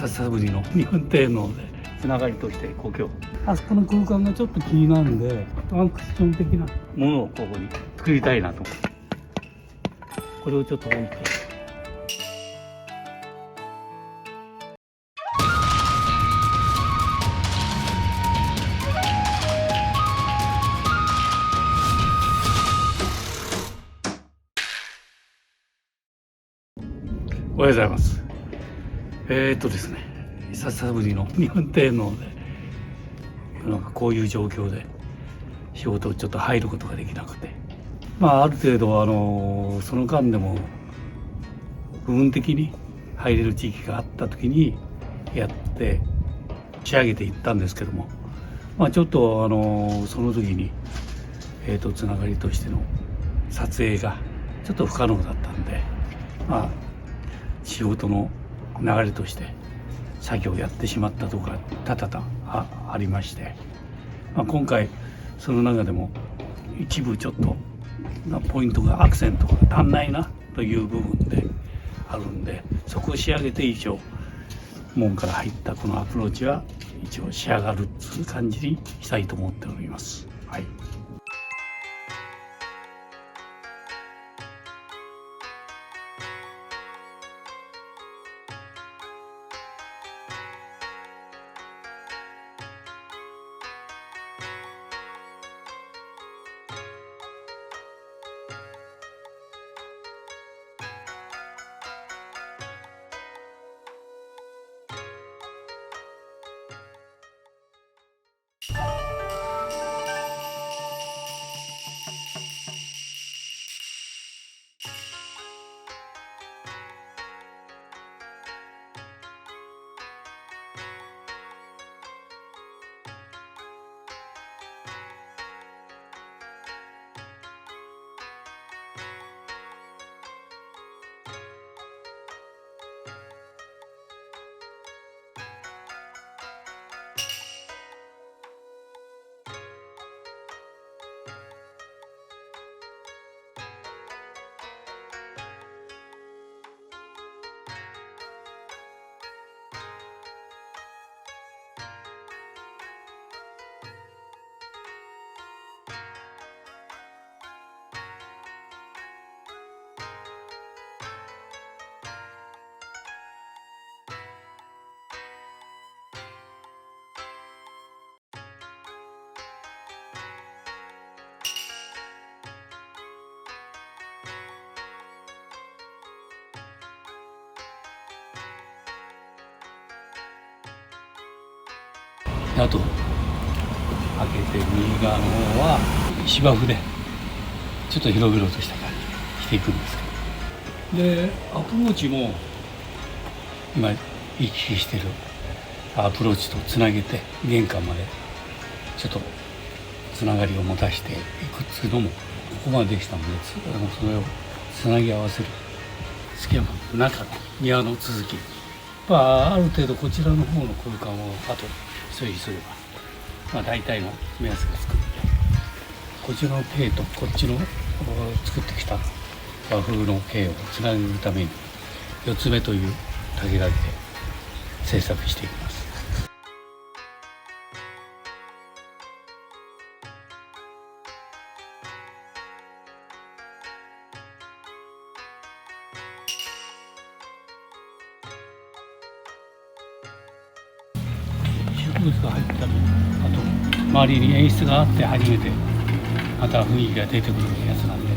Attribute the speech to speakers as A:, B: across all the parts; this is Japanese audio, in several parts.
A: 久しぶりの日本庭園でつながりとして故郷、あそこの空間がちょっと気になるんで、ワンクッション的なものをここに作りたいなと。これをちょっと置いて、おはようございます。ですね、久しぶりの日本庭園で、なんかこういう状況で仕事をちょっと入ることができなくて、ある程度その間でも部分的に入れる地域があった時にやって仕上げていったんですけども、ちょっとその時につながりとしての撮影がちょっと不可能だったんで、仕事の流れとして作業をやってしまったところが多々ありまして、今回その中でも一部ちょっとポイントがアクセントが足んないなという部分であるんで、そこを仕上げて一応門から入ったこのアプローチは一応仕上がるっていう感じにしたいと思っております。はい。あと開けて右側の方は芝生でちょっと広々とした感じにしていくんですけど、でアプローチも今行き来してるアプローチとつなげて玄関までちょっとつながりを持たせていくっていうのもここまでできたので、それをつなぎ合わせる隙間の中の庭の続き、ある程度こちらの方の空間をあと整理すれば、大体の目安がつくので、こちらの径とこっちの作ってきた和風の径をつなぐために4つ目という竹垣で制作していきます。植物が入ったり、あと周りに演出があって初めてまた雰囲気が出てくるやつなんで、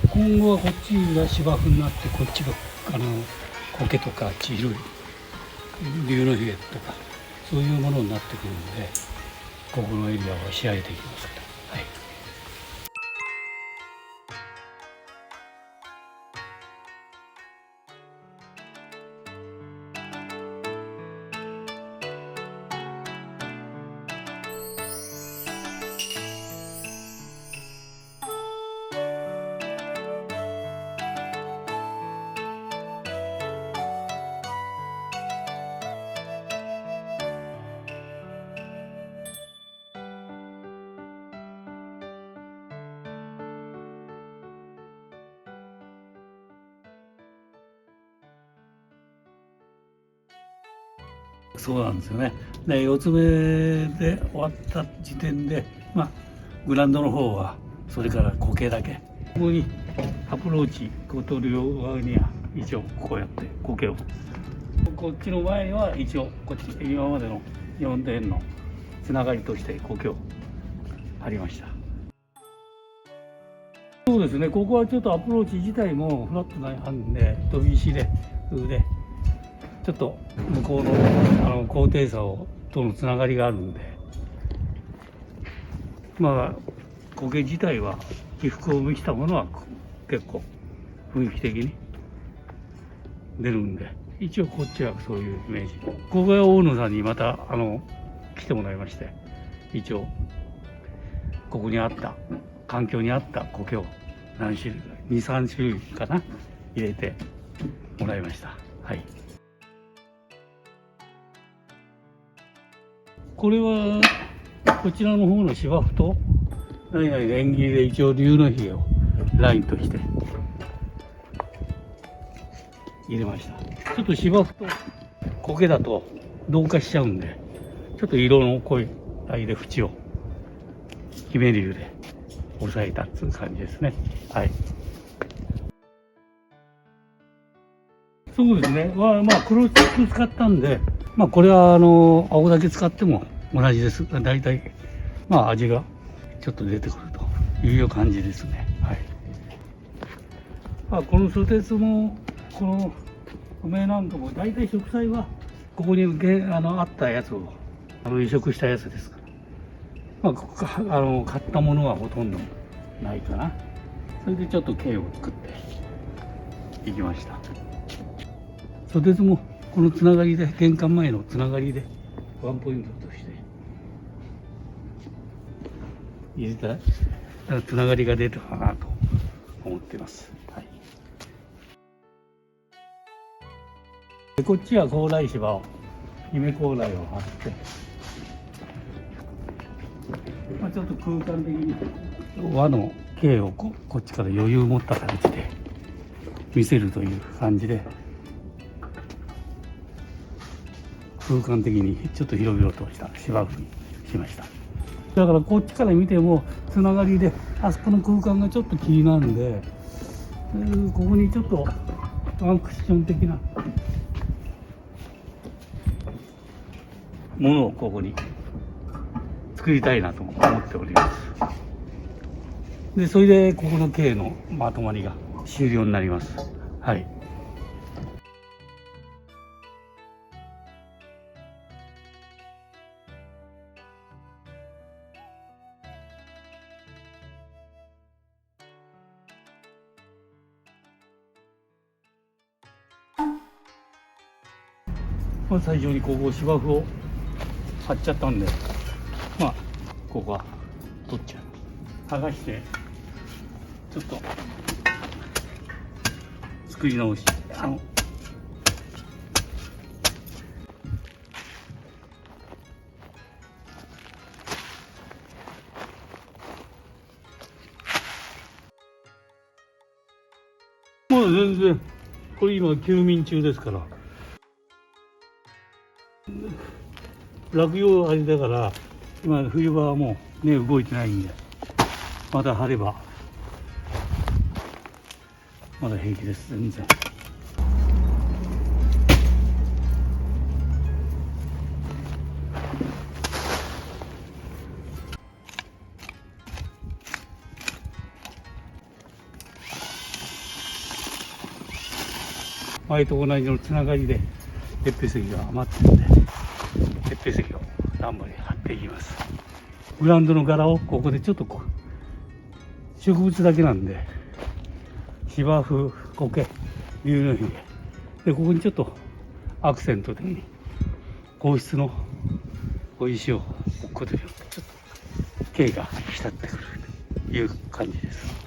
A: 今後はこっちが芝生になって、こっちが苔とか黄色い竜のひげとかそういうものになってくるので、ここのエリアは仕上げていきますから。はい。そうなんですよね。で4つ目で終わった時点で、グラウンドの方はそれから苔だけ。ここにアプローチこう取る側には一応こうやって苔を、こっちの前には一応こっち今までの4点のつながりとして苔を張りました。そうですね、ここはちょっとアプローチ自体もフラットなんで飛び石で風でちょっと向こうの高低差とのつながりがあるんで、苔自体は起伏を見したものは結構雰囲気的に出るんで、一応こっちはそういうイメージ。ここが大野さんにまた来てもらいまして、一応ここにあった環境に合った苔を何種類2、3種類かな入れてもらいました。はい。これはこちらの方の芝生と縁切りで一応龍のひげをラインとして入れました。ちょっと芝生と苔だと同化しちゃうんで、ちょっと色の濃い藍で縁を姫龍で抑えたっていう感じですね。はい。そうですね。黒土使ったんで、これは青竹使っても同じです。大体味がちょっと出てくるという感じですね。はい。このソテツもこの梅なんかも大体植栽はここにあったやつを移植したやつですから、買ったものはほとんどないかな。それでちょっと径を作っていきました。ソテツもこのつながりで、玄関前のつながりでワンポイントとして入れたつながりが出たかなと思っています。はい。でこっちは高麗芝を姫高麗を張って、ちょっと空間的に和の径をこっちから余裕を持った形で見せるという感じで、空間的にちょっと広々とした芝生にしました。だからこっちから見てもつながりで、あそこの空間がちょっと気になるんで、ここにちょっとワンクッション的なものをここに作りたいなと思っております。でそれでここの径のまとまりが終了になります。はい。最初にここ芝生を張っちゃったんで、ここは取っちゃう。剥がしてちょっと作り直し、全然これ今休眠中ですから、落葉あれだから今冬場はもうね動いてないんで、また晴ればまだ平気です。全然。前と同じのつながりで鉄壁石が余ってるんで、鉄壁石を乱暴に貼っていきます。グラウンドの柄をここでちょっと植物だけなんで、芝生、苔、龍のひげで、ここにちょっとアクセント的に硬質の石を置くことによってちょっと景が浸ってくるという感じです。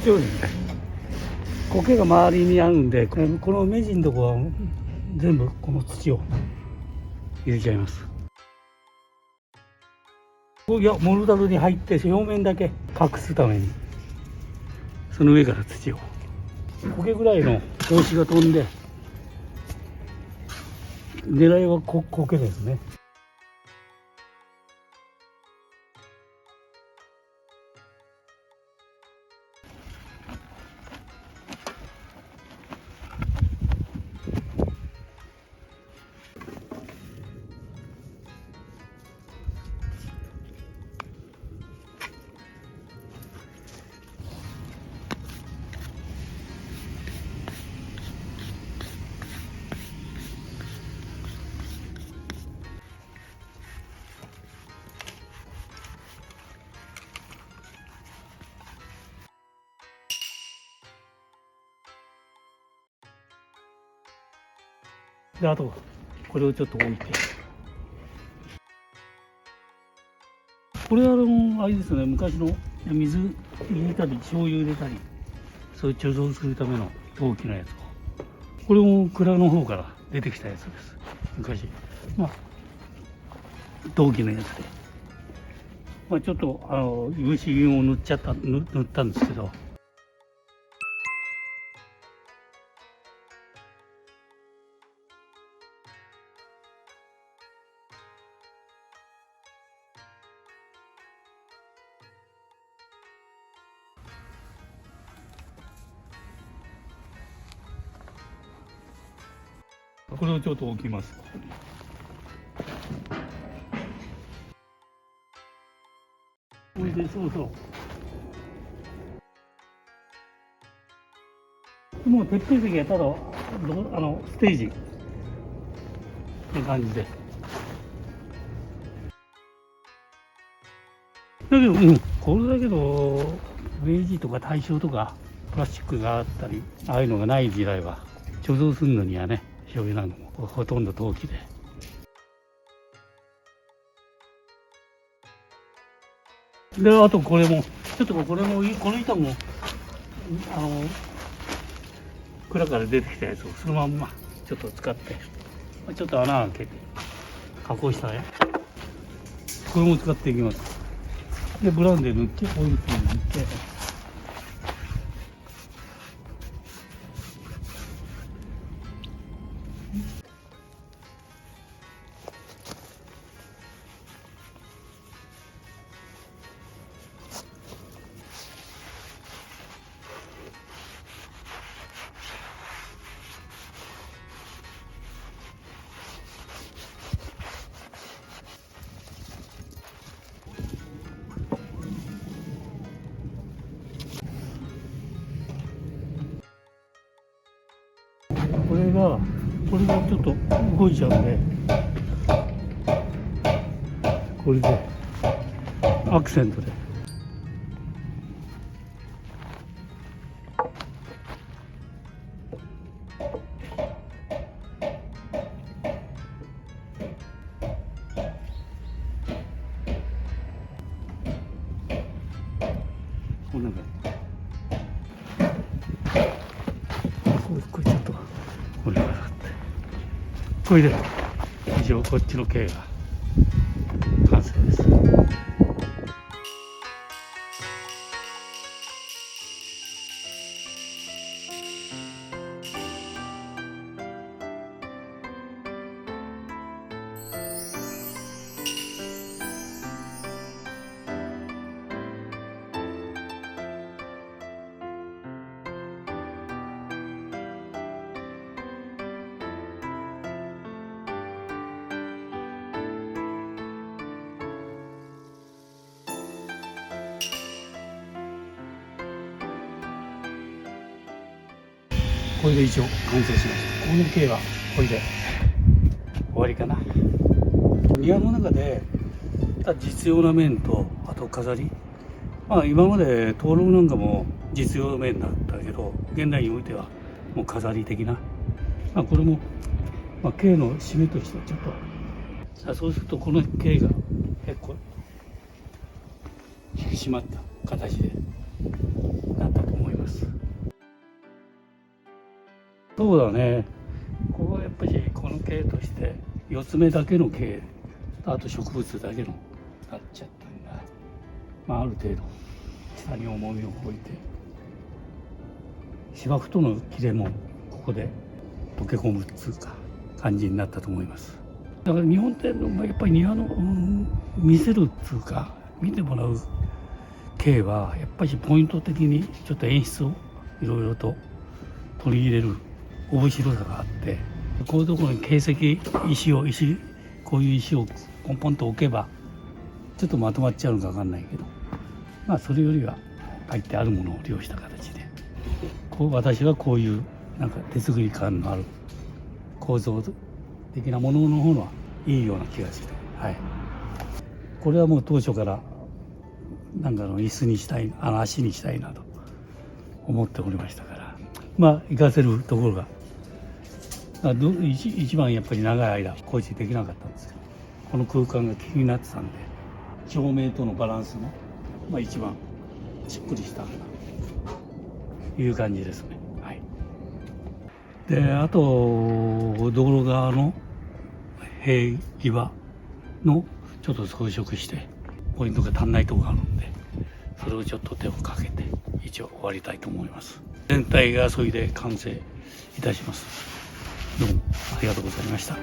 A: 一応ですね、苔が周りにあるんで、この目地のとこは全部この土を入れちゃいます。いや、モルタルに入って表面だけ隠すために、その上から土を、苔ぐらいの格子が飛んで、狙いは苔ですね。で、あとこれをちょっと置いて、これはあれですね、昔の水入れたり醤油入れたり、そういう貯蔵するための陶器のやつを、これも蔵の方から出てきたやつです。昔、陶器のやつで、ちょっといぶし銀を塗ったんですけど、これをちょっと置きます。これでそうそう。もう鉄平石はただステージって感じで。だけど、これだけど明治とか大正とかプラスチックがあったり、ああいうのがない時代は貯蔵するのにはね、醤油なんかもほとんど陶器で。で、あとこれもちょっとこの板も蔵から出てきたやつをそのまんまちょっと使って、ちょっと穴開けて加工したね、これも使っていきます。で、ブラウンで塗って、オイル塗って、これがちょっと動いちゃうんで、これでアクセントで。こんな感じ。これちょっとこれがあって、これで以上こっちの径が完成です。これで一応完成しました。この径はこれで終わりかな。庭の中で実用な面と、あと飾り、今まで灯籠なんかも実用面だったけど、現代においてはもう飾り的な、これも径の締めとしてちょっと、そうするとこの径が結構引き締まった形でなったと思います。ます。そうだね、ここはやっぱりこの系として4つ目だけの系、あと植物だけのなっちゃったんだ。まあある程度下に重みを置いて、芝生との切れもここで溶け込むっていうか感じになったと思います。だから日本庭のやっぱり庭の、見せるっていうか見てもらう系はやっぱりポイント的にちょっと演出をいろいろと取り入れる面白さがあって、こういうところに形跡、こういう石をポンポンと置けばちょっとまとまっちゃうのか分かんないけど、まあそれよりは書いてあるものを利用した形で、私はこういうなんか手作り感のある構造的なものの方がいいような気がして、はい、これはもう当初からなんかの椅子にしたい、足にしたいなと思っておりましたから、まあ活かせるところが一番やっぱり長い間工事できなかったんですけど、この空間が気になってたんで、照明とのバランスも、まあ、一番しっくりしたという感じですね。はい、であと道路側の塀際のちょっと装飾してポイントが足んないところがあるんで、それをちょっと手をかけて一応終わりたいと思います。全体がそれで完成いたします。どうもありがとうございました。